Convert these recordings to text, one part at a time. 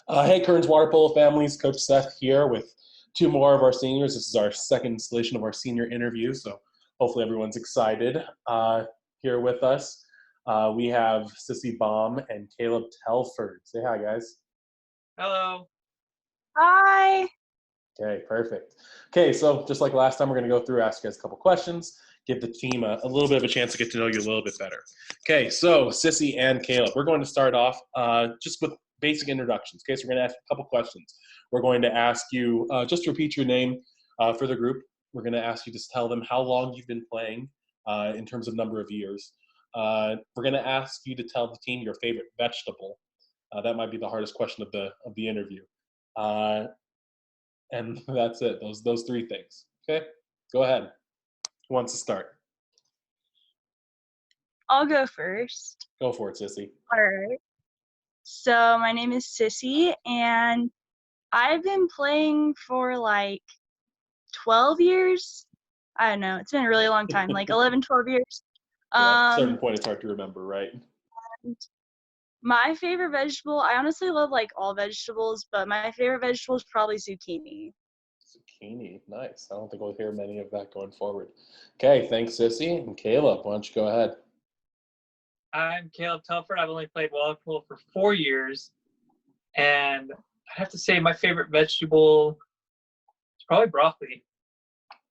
Hey, Kearns Water Polo families, Coach Seth here with two more of our seniors. This is our second installation of our senior interview, so hopefully everyone's excited here with us. We have Sissy Baum and Caleb Telford. Say hi, guys. Hello. Hi. Okay, perfect. Okay, so just like last time, we're going to go through, ask you guys a couple questions, give the team a little bit of a chance to get to know you a little bit better. Okay, so Sissy and Caleb, we're going to start off just with basic introductions. Okay, so we're going to ask a couple questions. We're going to ask you just to repeat your name for the group. We're going to ask you to tell them how long you've been playing in terms of number of years. We're going to ask you to tell the team your favorite vegetable. That might be the hardest question of the interview. And that's it. Those three things. Okay, go ahead. Who wants to start? I'll go first. Go for it, Sissy. All right. So my name is Sissy, and I've been playing for like 12 years. I don't know. It's been a really long time, like 11, 12 years. Yeah, at a certain point, it's hard to remember, right? My favorite vegetable, I honestly love like all vegetables, but my favorite vegetable is probably zucchini. Zucchini, nice. I don't think we'll hear many of that going forward. Okay, thanks, Sissy. And Caleb, why don't you go ahead? I'm Caleb Telford. I've only played water polo for 4 years. And I have to say my favorite vegetable is probably broccoli.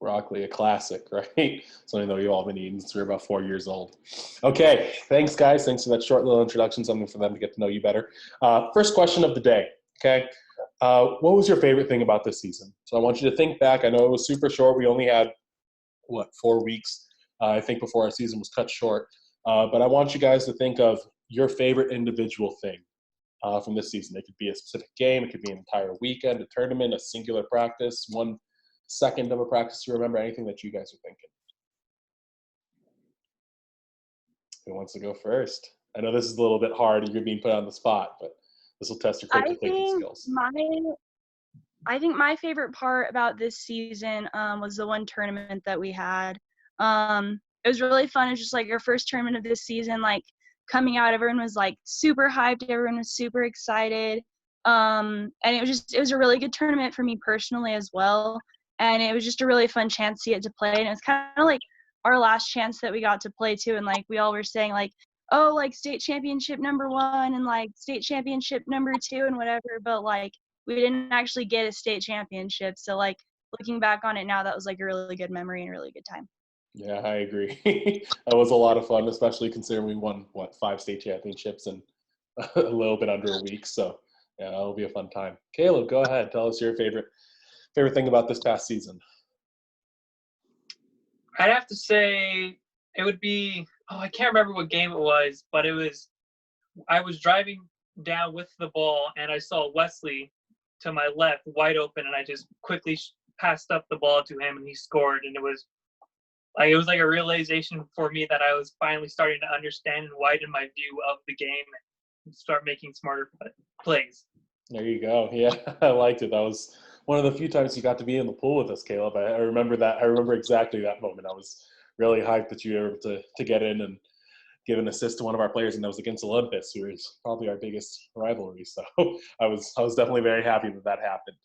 Broccoli, a classic, right? Something that we've all been eating since we were about 4 years old. Okay, thanks, guys. Thanks for that short little introduction, something for them to get to know you better. First question of the day, okay? What was your favorite thing about this season? So I want you to think back. I know it was super short. We only had, 4 weeks, I think, before our season was cut short. But I want you guys to think of your favorite individual thing from this season. It could be a specific game. It could be an entire weekend, a tournament, a singular practice, 1 second of a practice you remember, anything that you guys are thinking. Who wants to go first? I know this is a little bit hard. You're being put on the spot, but this will test your critical thinking skills. I think my favorite part about this season was the one tournament that we had. It was really fun. It was just like our first tournament of this season. Like coming out, everyone was like super hyped. Everyone was super excited. And it was a really good tournament for me personally as well. And it was just a really fun chance to get to play. And it was kind of like our last chance that we got to play too. And like we all were saying like, oh, like state championship #1 and like state championship #2 and whatever. But like we didn't actually get a state championship. So like looking back on it now, that was like a really good memory and a really good time. Yeah, I agree. That was a lot of fun, especially considering we won, 5 state championships in a little bit under a week. So yeah, that'll be a fun time. Caleb, go ahead. Tell us your favorite thing about this past season. I'd have to say it would be, I can't remember what game it was, but I was driving down with the ball and I saw Wesley to my left wide open and I just quickly passed up the ball to him and he scored, and it was like a realization for me that I was finally starting to understand and widen my view of the game and start making smarter plays. There you go. Yeah, I liked it. That was one of the few times you got to be in the pool with us, Caleb. I remember that. I remember exactly that moment. I was really hyped that you were able to get in and give an assist to one of our players, and that was against Olympus, who is probably our biggest rivalry. So I was definitely very happy that happened.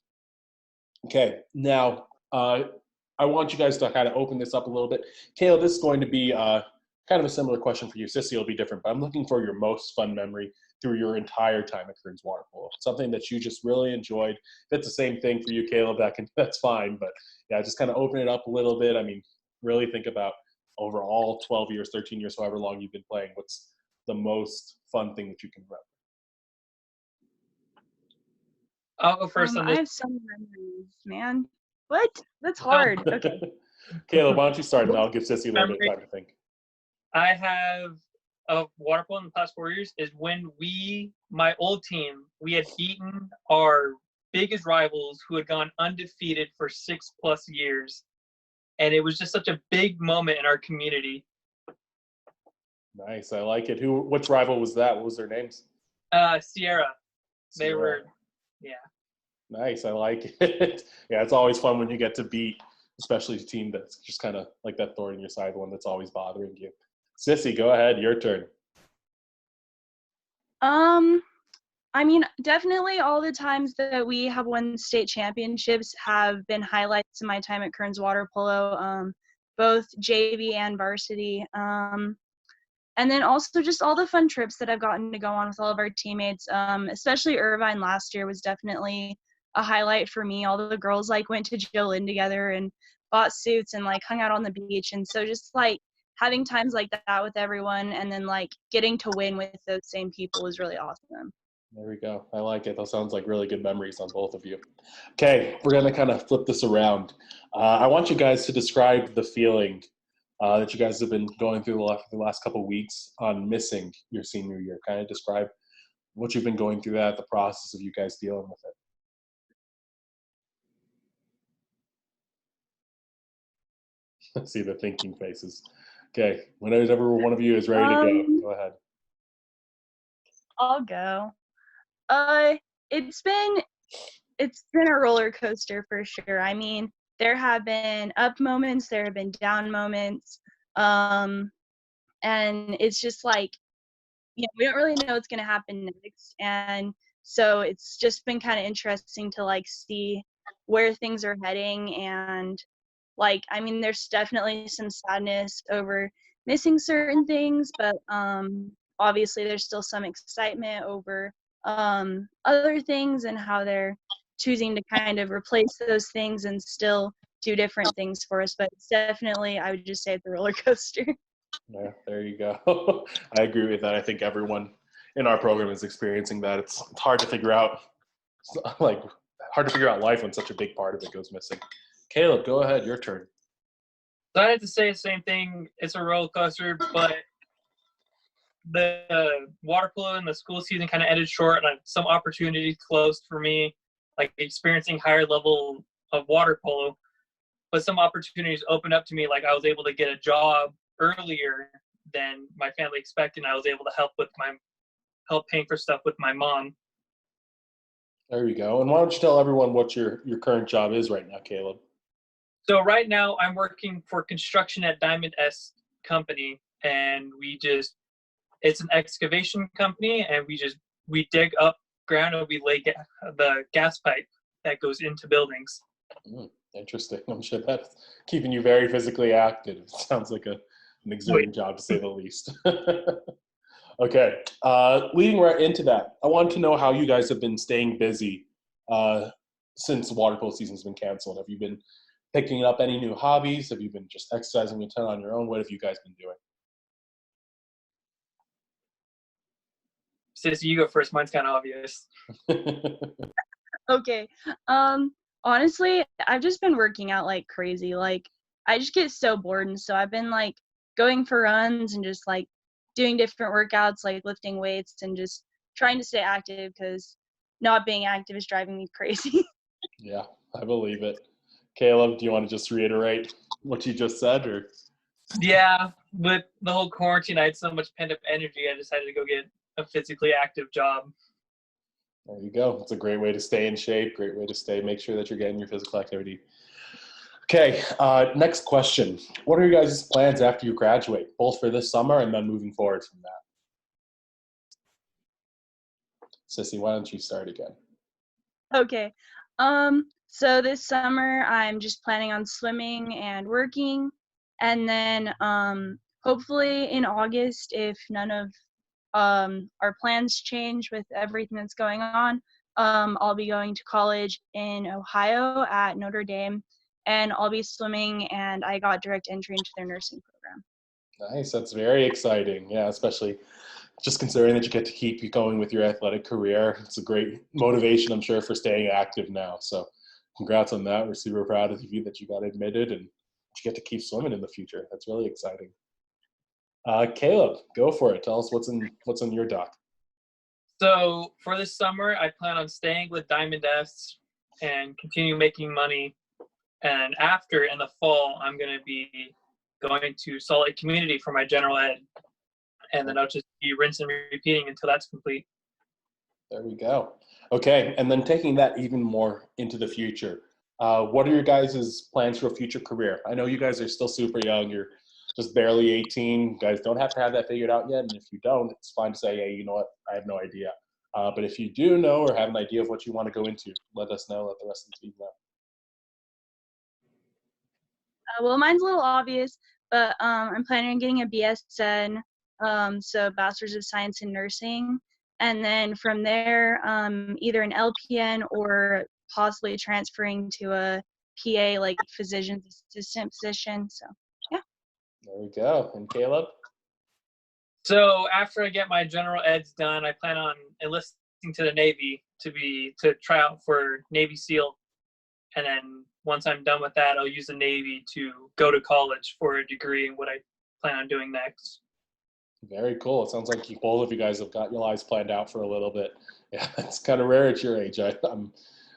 Okay, now I want you guys to kind of open this up a little bit. Caleb, this is going to be kind of a similar question for you. Sissy will be different, but I'm looking for your most fun memory through your entire time at Kearns Water Polo. Something that you just really enjoyed. If it's the same thing for you, Caleb, that's fine. But yeah, just kind of open it up a little bit. I mean, really think about overall 12 years, 13 years, however long you've been playing, what's the most fun thing that you can remember? I'll go first on this. I have so many memories, man. What? That's hard. Okay. Caleb, why don't you start, and I'll give Sissy a little bit of time to think. I have of water polo in the past 4 years is when my old team, we had beaten our biggest rivals who had gone undefeated for 6+ years. And it was just such a big moment in our community. Nice, I like it. Which rival was that? What was their names? Sierra. They Sierra. were, yeah. Nice, I like it. Yeah, it's always fun when you get to beat, especially a team that's just kind of like that thorn in your side, one that's always bothering you. Sissy, go ahead, your turn. I mean, definitely all the times that we have won state championships have been highlights in my time at Kearns Water Polo, both JV and varsity. And then also just all the fun trips that I've gotten to go on with all of our teammates, especially Irvine last year was definitely a highlight for me. All the girls like went to Jolyn together and bought suits and like hung out on the beach. And so just like having times like that with everyone and then like getting to win with those same people was really awesome. There we go. I like it. That sounds like really good memories on both of you. Okay, we're going to kind of flip this around. I want you guys to describe the feeling that you guys have been going through the last couple of weeks on missing your senior year. Kind of describe what you've been going through, that, the process of you guys dealing with it. I see the thinking faces. Okay, whenever one of you is ready to go ahead. I'll go. It's been a roller coaster for sure. I mean, there have been up moments, there have been down moments, and it's just like, we don't really know what's going to happen next, and so it's just been kind of interesting to like see where things are heading. And like, I mean, there's definitely some sadness over missing certain things, but obviously there's still some excitement over other things and how they're choosing to kind of replace those things and still do different things for us. But it's definitely, I would just say, it's a roller coaster. Yeah, there you go. I agree with that. I think everyone in our program is experiencing that. It's hard to figure out, hard to figure out life when such a big part of it goes missing. Caleb, go ahead. Your turn. So I had to say the same thing. It's a roller coaster, but the water polo and the school season kind of ended short, and some opportunities closed for me, like experiencing higher level of water polo. But some opportunities opened up to me, like I was able to get a job earlier than my family expected, and I was able to help paying for stuff with my mom. There you go. And why don't you tell everyone what your current job is right now, Caleb? So right now I'm working for construction at Diamond S Company, and it's an excavation company, and we dig up ground and we lay the gas pipe that goes into buildings. Interesting. I'm sure that's keeping you very physically active. It sounds like an exerting job, to say the least. Okay. Leading right into that, I want to know how you guys have been staying busy since the water polo season's been canceled. Have you been picking up any new hobbies? Have you been just exercising a ton on your own? What have you guys been doing? Sissy, you go first. Mine's kind of obvious. Okay. Honestly, I've just been working out like crazy. Like, I just get so bored, and so I've been like going for runs and just like doing different workouts, like lifting weights and just trying to stay active, because not being active is driving me crazy. Yeah, I believe it. Caleb, do you want to just reiterate what you just said, or? Yeah, with the whole quarantine, I had so much pent up energy, I decided to go get a physically active job. There you go. It's a great way to stay in shape, great way to make sure that you're getting your physical activity. Okay, next question. What are your guys' plans after you graduate, both for this summer and then moving forward from that? Sissy, why don't you start again? Okay. So this summer I'm just planning on swimming and working, and then hopefully in August, if none of our plans change with everything that's going on, I'll be going to college in Ohio at Notre Dame, and I'll be swimming, and I got direct entry into their nursing program. Nice. That's very exciting. Yeah, especially just considering that you get to keep going with your athletic career. It's a great motivation, I'm sure, for staying active now. So congrats on that. We're super proud of you that you got admitted and you get to keep swimming in the future. That's really exciting. Caleb, go for it. Tell us what's in your doc. So for this summer, I plan on staying with Diamond S and continue making money. And after, in the fall, I'm going to be going to Salt Lake Community for my general ed. And then I'll just be rinsing and repeating until that's complete. There we go. Okay, and then taking that even more into the future, what are your guys' plans for a future career? I know you guys are still super young. You're just barely 18. You guys don't have to have that figured out yet. And if you don't, it's fine to say, hey, you know what? I have no idea. But if you do know or have an idea of what you want to go into, let us know. Let the rest of the team know. Well, mine's a little obvious, but I'm planning on getting a BSN, so Bachelor's of Science in Nursing. And then from there, either an LPN or possibly transferring to a PA, like physician's assistant position. So, yeah. There we go. And Caleb? So after I get my general eds done, I plan on enlisting to the Navy to try out for Navy SEAL. And then once I'm done with that, I'll use the Navy to go to college for a degree in what I plan on doing next. Very cool. It sounds like both of you guys have got your lives planned out for a little bit. Yeah, it's kind of rare at your age. I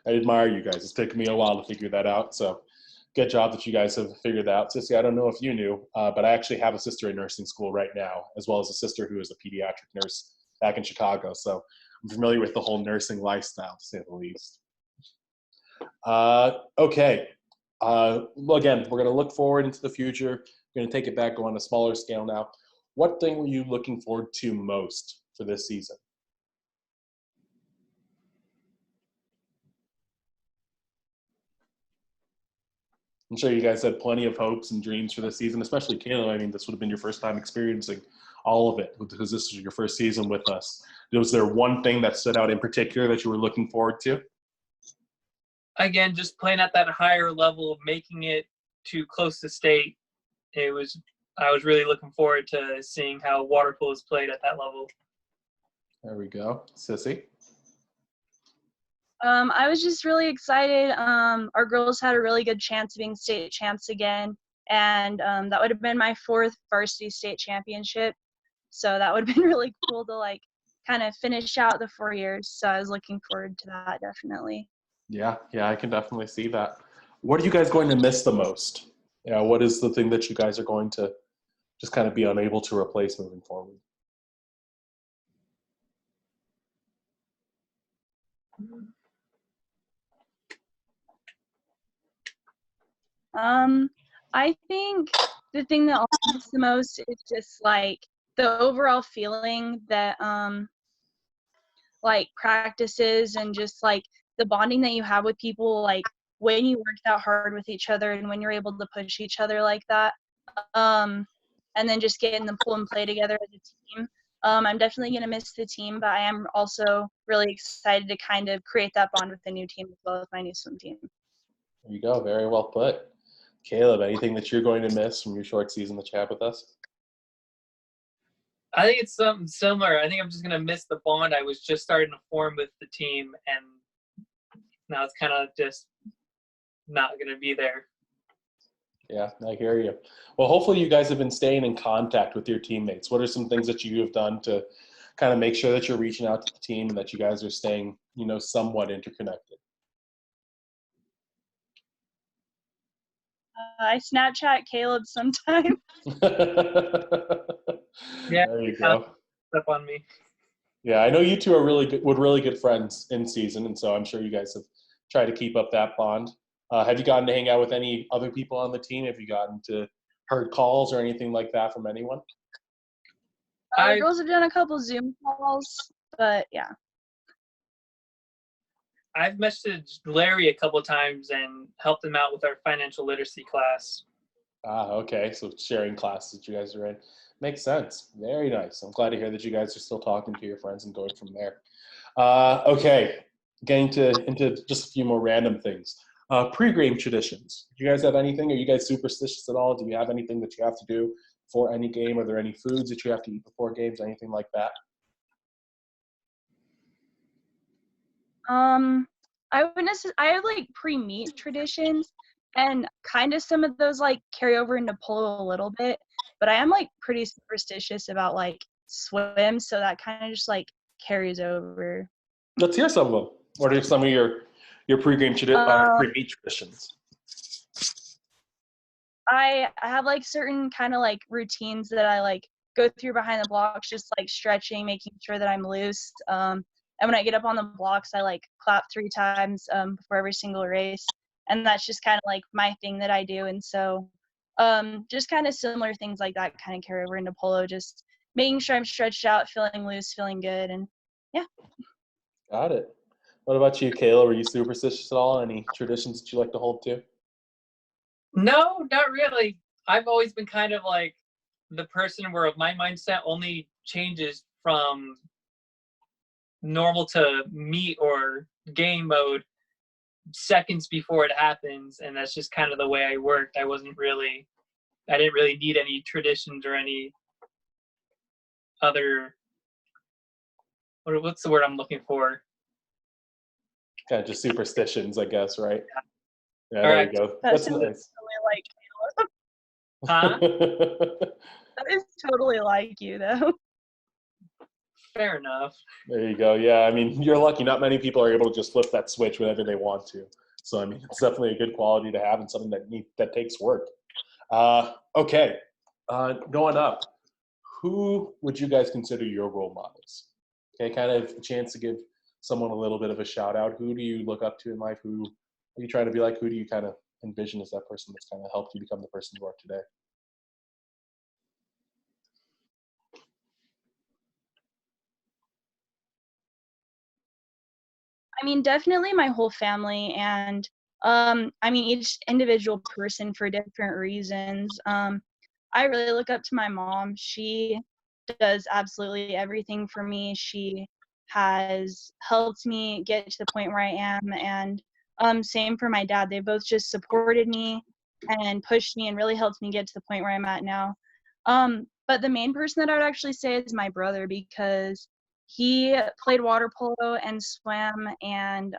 admire you guys. It's taken me a while to figure that out. So good job that you guys have figured that out. Sissy, I don't know if you knew, but I actually have a sister in nursing school right now, as well as a sister who is a pediatric nurse back in Chicago. So I'm familiar with the whole nursing lifestyle, to say the least. Okay. Well, again, we're going to look forward into the future. We're going to take it back, go on a smaller scale now. What thing were you looking forward to most for this season? I'm sure you guys had plenty of hopes and dreams for this season, especially Caleb. I mean, this would have been your first time experiencing all of it because this was your first season with us. Was there one thing that stood out in particular that you were looking forward to? Again, just playing at that higher level of making it to close to state. I was really looking forward to seeing how water polo is played at that level. There we go. Sissy? I was just really excited. Our girls had a really good chance of being state champs again, and that would have been my 4th varsity state championship. So that would have been really cool to kind of finish out the 4 years. So I was looking forward to that, definitely. Yeah, I can definitely see that. What are you guys going to miss the most? Yeah, what is the thing that you guys are going to just kind of be unable to replace moving forward? I think the thing that I'll miss the most is just the overall feeling that practices and just the bonding that you have with people when you work that hard with each other and when you're able to push each other like that. And then just getting the pull and play together as a team. I'm definitely going to miss the team, but I am also really excited to kind of create that bond with the new team as well as my new swim team. There you go. Very well put. Caleb, anything that you're going to miss from your short season that you have with us? I think it's something similar. I think I'm just going to miss the bond I was just starting to form with the team, and now it's kind of just not going to be there. Yeah, I hear you. Well, hopefully you guys have been staying in contact with your teammates. What are some things that you have done to kind of make sure that you're reaching out to the team and that you guys are staying, somewhat interconnected? I Snapchat Caleb sometimes. Yeah, there you go. Up on me. Yeah, I know you two are really good friends in season, and so I'm sure you guys have tried to keep up that bond. Have you gotten to hang out with any other people on the team? Have you gotten to heard calls or anything like that from anyone? The girls have done a couple Zoom calls, but yeah. I've messaged Larry a couple times and helped him out with our financial literacy class. Okay. So sharing classes that you guys are in. Makes sense. Very nice. I'm glad to hear that you guys are still talking to your friends and going from there. Okay. Getting into just a few more random things. Pre-game traditions. Do you guys have anything? Are you guys superstitious at all? Do you have anything that you have to do for any game? Are there any foods that you have to eat before games? Anything like that? I have pre-meet traditions, and kind of some of those carry over into polo a little bit, but I am pretty superstitious about swim, so that kind of just carries over. Let's hear some of them. What are some of your pre-game pre-meet traditions? I have certain kind of routines that I go through behind the blocks, just stretching, making sure that I'm loose. And when I get up on the blocks, I clap 3 times before every single race. And that's just kind of my thing that I do. And so just kind of similar things like that kind of carry over into polo, just making sure I'm stretched out, feeling loose, feeling good. And yeah. Got it. What about you, Kayla? Were you superstitious at all? Any traditions that you like to hold to? No, not really. I've always been kind of like the person where my mindset only changes from normal to meet or game mode seconds before it happens, and that's just kind of the way I worked. I didn't really need any traditions or any other, what's the word I'm looking for? Kind of just superstitions, I guess, right? Yeah, there you Correct. go. That That's sounds nice. totally like Huh? that is totally like you though. Fair enough. There you go. Yeah, I mean, you're lucky. Not many people are able to just flip that switch whenever they want to. So, I mean, it's definitely a good quality to have and something that takes work. Okay, going up. Who would you guys consider your role models? Okay, kind of a chance to give someone a little bit of a shout out. Who do you look up to in life? Who are you trying to be like? Who do you kind of envision as that person that's kind of helped you become the person you are today? I mean, definitely my whole family and I mean each individual person for different reasons. I really look up to my mom. She does absolutely everything for me. She has helped me get to the point where I am, and same for my dad. They both just supported me and pushed me and really helped me get to the point where I'm at now. But the main person that I would actually say is my brother, because he played water polo and swam, and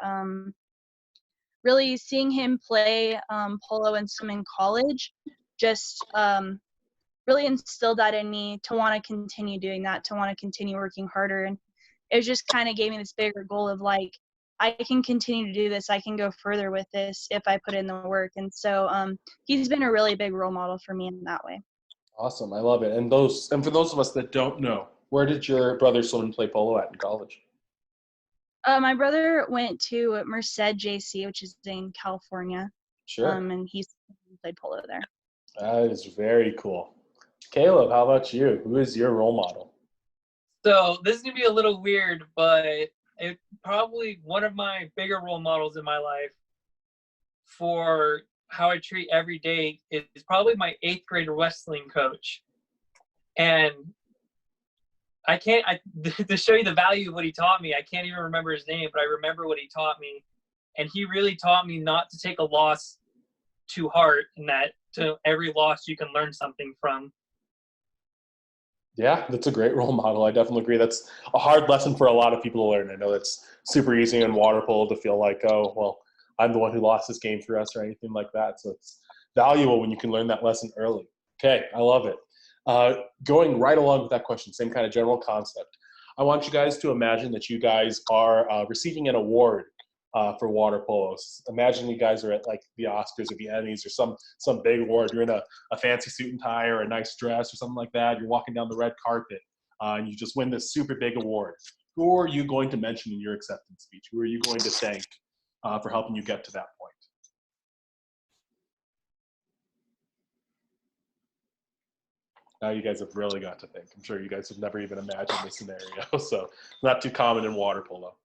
really seeing him play polo and swim in college just really instilled that in me to want to continue doing that, to want to continue working harder. And it just kind of gave me this bigger goal of like, I can continue to do this. I can go further with this if I put in the work. And so he's been a really big role model for me in that way. Awesome, I love it. And for those of us that don't know, where did your brother swim and play polo at in college? My brother went to Merced JC, which is in California, Sure. and he played polo there. That is very cool. Caleb, how about you? Who is your role model? So this is gonna be a little weird, but it probably one of my bigger role models in my life for how I treat every day is probably my 8th grade wrestling coach. And to show you the value of what he taught me, I can't even remember his name, but I remember what he taught me. And he really taught me not to take a loss to heart, and that to every loss you can learn something from. Yeah, that's a great role model. I definitely agree. That's a hard lesson for a lot of people to learn. I know it's super easy in water polo to feel like, oh, well, I'm the one who lost this game for us or anything like that. So it's valuable when you can learn that lesson early. Okay, I love it. Going right along with that question, same kind of general concept. I want you guys to imagine that you guys are receiving an award for water polo. Imagine you guys are at like the Oscars or the Emmys or some big award. You're in a fancy suit and tie or a nice dress or something like that. You're walking down the red carpet and you just win this super big award. Who are you going to mention in your acceptance speech? Who are you going to thank for helping you get to that point? Now you guys have really got to think. I'm sure you guys have never even imagined this scenario, so not too common in water polo.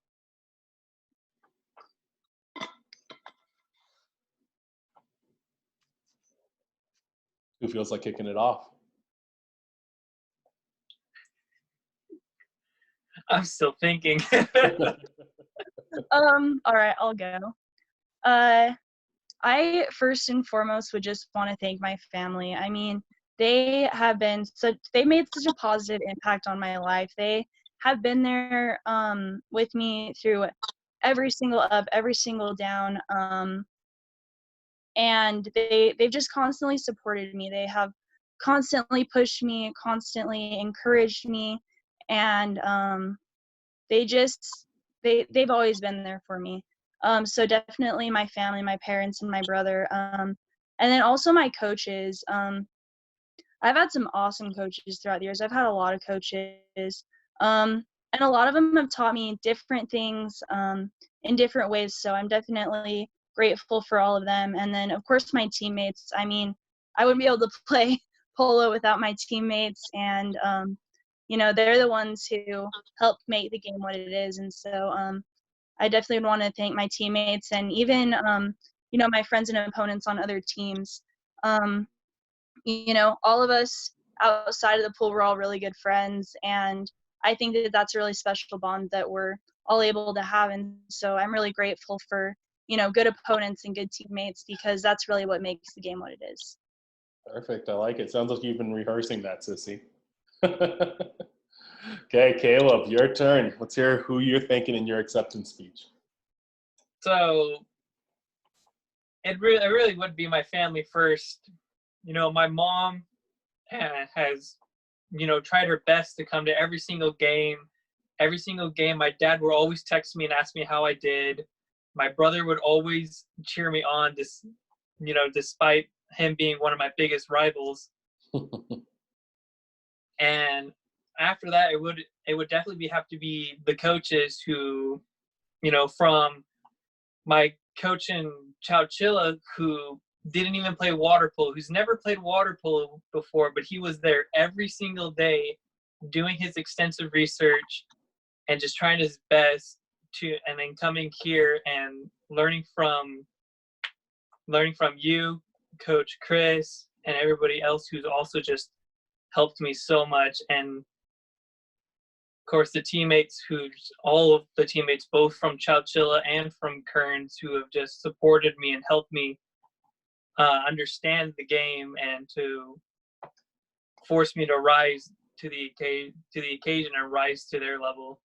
Who feels like kicking it off? I'm still thinking. All right, I'll go. Uh, I first and foremost would just want to thank my family. I mean, they made such a positive impact on my life. They have been there with me through every single up, every single down. And they've just constantly supported me. They have constantly pushed me, constantly encouraged me, and they've always been there for me. So definitely my family, my parents, and my brother, and then also my coaches. I've had some awesome coaches throughout the years. I've had a lot of coaches, and a lot of them have taught me different things in different ways. So I'm definitely grateful for all of them. And then, of course, my teammates. I mean, I wouldn't be able to play polo without my teammates, and they're the ones who helped make the game what it is. And so I definitely want to thank my teammates and even, my friends and opponents on other teams. All of us outside of the pool, we're all really good friends. And I think that that's a really special bond that we're all able to have. And so I'm really grateful for, good opponents and good teammates, because that's really what makes the game what it is. Perfect. I like it. Sounds like you've been rehearsing that, Sissy. Okay, Caleb, your turn. Let's hear who you're thanking in your acceptance speech. So it really would be my family first. My mom has, tried her best to come to every single game. Every single game, my dad would always text me and ask me how I did. My brother would always cheer me on, despite him being one of my biggest rivals. And after that, it would definitely have to be the coaches who, from my coach in Chowchilla, who didn't even play water polo, who's never played water polo before, but he was there every single day doing his extensive research and just trying his best and then coming here and learning from you, Coach Chris, and everybody else who's also just helped me so much. And of course the teammates, all of the teammates, both from Chowchilla and from Kearns, who have just supported me and helped me understand the game and to force me to rise to the occasion and rise to their level.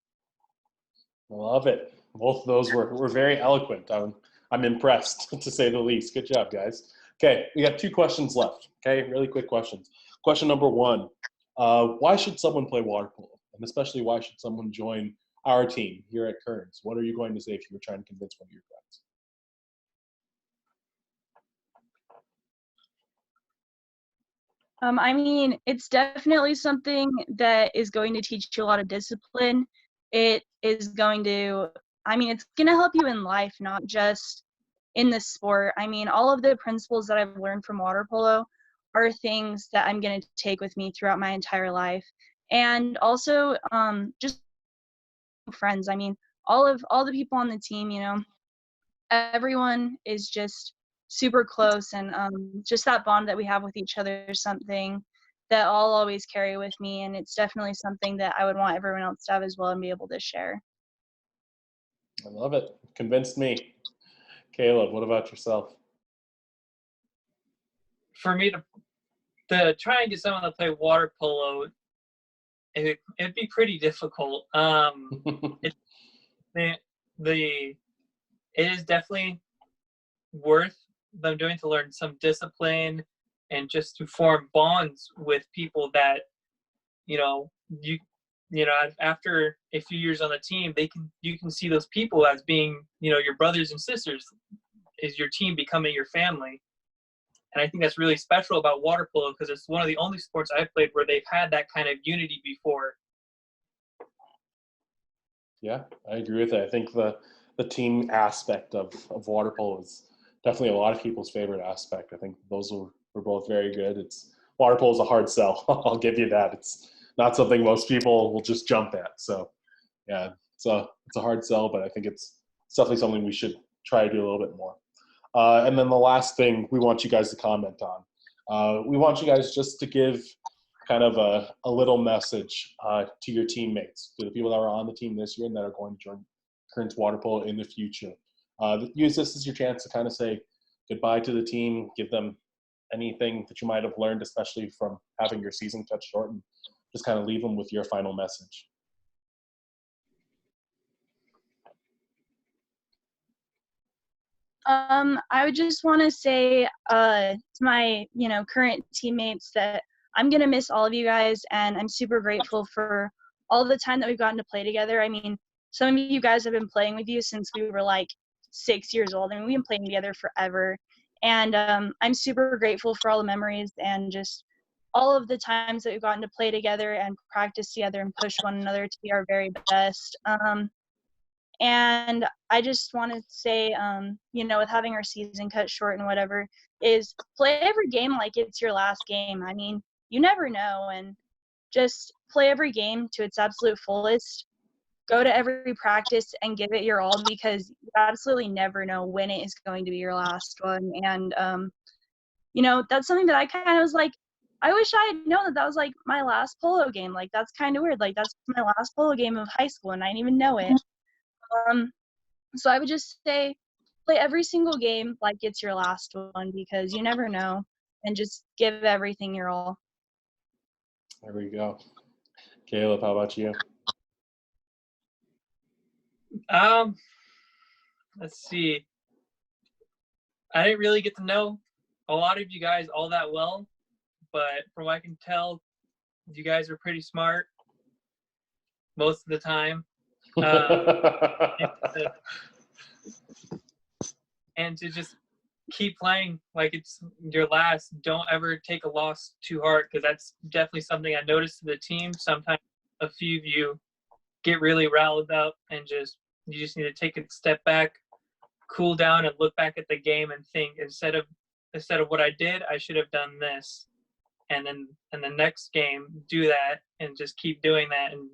I love it. Both of those were very eloquent. I'm impressed, to say the least. Good job, guys. Okay, we got 2 questions left. Okay, really quick questions. Question number 1, why should someone play water polo? And especially, why should someone join our team here at Kearns? What are you going to say if you were trying to convince one of your friends? It's definitely something that is going to teach you a lot of discipline. It is going to, it's going to help you in life, not just in the sport. All of the principles that I've learned from water polo are things that I'm going to take with me throughout my entire life. And also, just friends. All the people on the team, everyone is just super close, and just that bond that we have with each other is something that I'll always carry with me, and it's definitely something that I would want everyone else to have as well and be able to share. I love it. Convinced me. Caleb, what about yourself? For me to try and get someone to play water polo, it'd be pretty difficult. It is definitely worth them doing to learn some discipline and just to form bonds with people that, after a few years on the team, you can see those people as being, your brothers and sisters, is your team becoming your family. And I think that's really special about water polo, because it's one of the only sports I've played where they've had that kind of unity before. Yeah, I agree with it. I think the team aspect of water polo is definitely a lot of people's favorite aspect. I think those were both very good. Water polo is a hard sell. I'll give you that. It's not something most people will just jump at. So yeah, it's a hard sell, but I think it's definitely something we should try to do a little bit more. And then the last thing we want you guys to comment on, we want you guys just to give kind of a little message to your teammates, to the people that were on the team this year and that are going to join Kearns water polo in the future. Use this as your chance to kind of say goodbye to the team, give them anything that you might have learned, especially from having your season cut short, and just kind of leave them with your final message. I would just want to say to my, current teammates that I'm going to miss all of you guys, and I'm super grateful for all the time that we've gotten to play together. Some of you guys have been playing with you since we were like 6 years old. We've been playing together forever. And I'm super grateful for all the memories and just all of the times that we've gotten to play together and practice together and push one another to be our very best. And I just want to say, with having our season cut short and whatever, is play every game like it's your last game. You never know, and just play every game to its absolute fullest. go to every practice and give it your all, because you absolutely never know when it is going to be your last one. And, you know, that's something that I kind of was like, I wish I had known that that was like my last polo game. Like, that's kind of weird. Like, that's my last polo game of high school and I didn't even know it. So I would just say play every single game like it's your last one, because you never know, and just give everything your all. There we go. Caleb, how about you? Let's see. I didn't really get to know a lot of you guys all that well, but from what I can tell, you guys are pretty smart most of the time. And to just keep playing like it's your last. Don't ever take a loss too hard, because that's definitely something I noticed to the team. Sometimes a few of you get really riled up, and you just need to take a step back, cool down, and look back at the game and think, instead of what I did, I should have done this. And then in the next game, do that and just keep doing that. And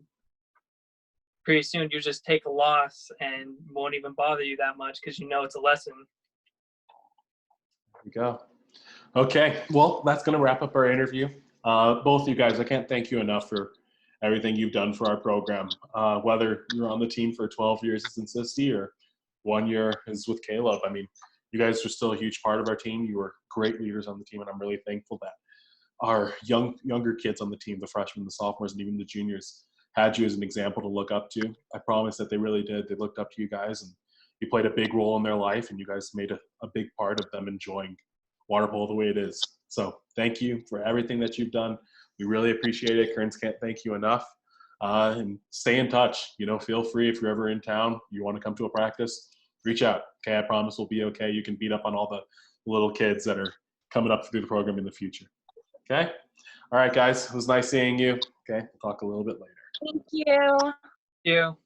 pretty soon you just take a loss and won't even bother you that much, because you know it's a lesson. There we go. Okay, well, that's going to wrap up our interview. Both you guys, I can't thank you enough for everything you've done for our program. Whether you're on the team for 12 years as in Sissy or 1 year as with Caleb, I mean, you guys are still a huge part of our team. You were great leaders on the team, and I'm really thankful that our younger kids on the team, the freshmen, the sophomores, and even the juniors, had you as an example to look up to. I promise that they really did. They looked up to you guys, and you played a big role in their life, and you guys made a big part of them enjoying water polo the way it is. So thank you for everything that you've done. We really appreciate it. Kearns can't thank you enough. And stay in touch. You know, feel free, if you're ever in town, you want to come to a practice, reach out. Okay, I promise we'll be okay. You can beat up on all the little kids that are coming up through the program in the future. Okay? All right, guys. It was nice seeing you. Okay, we'll talk a little bit later. Thank you. Thank you.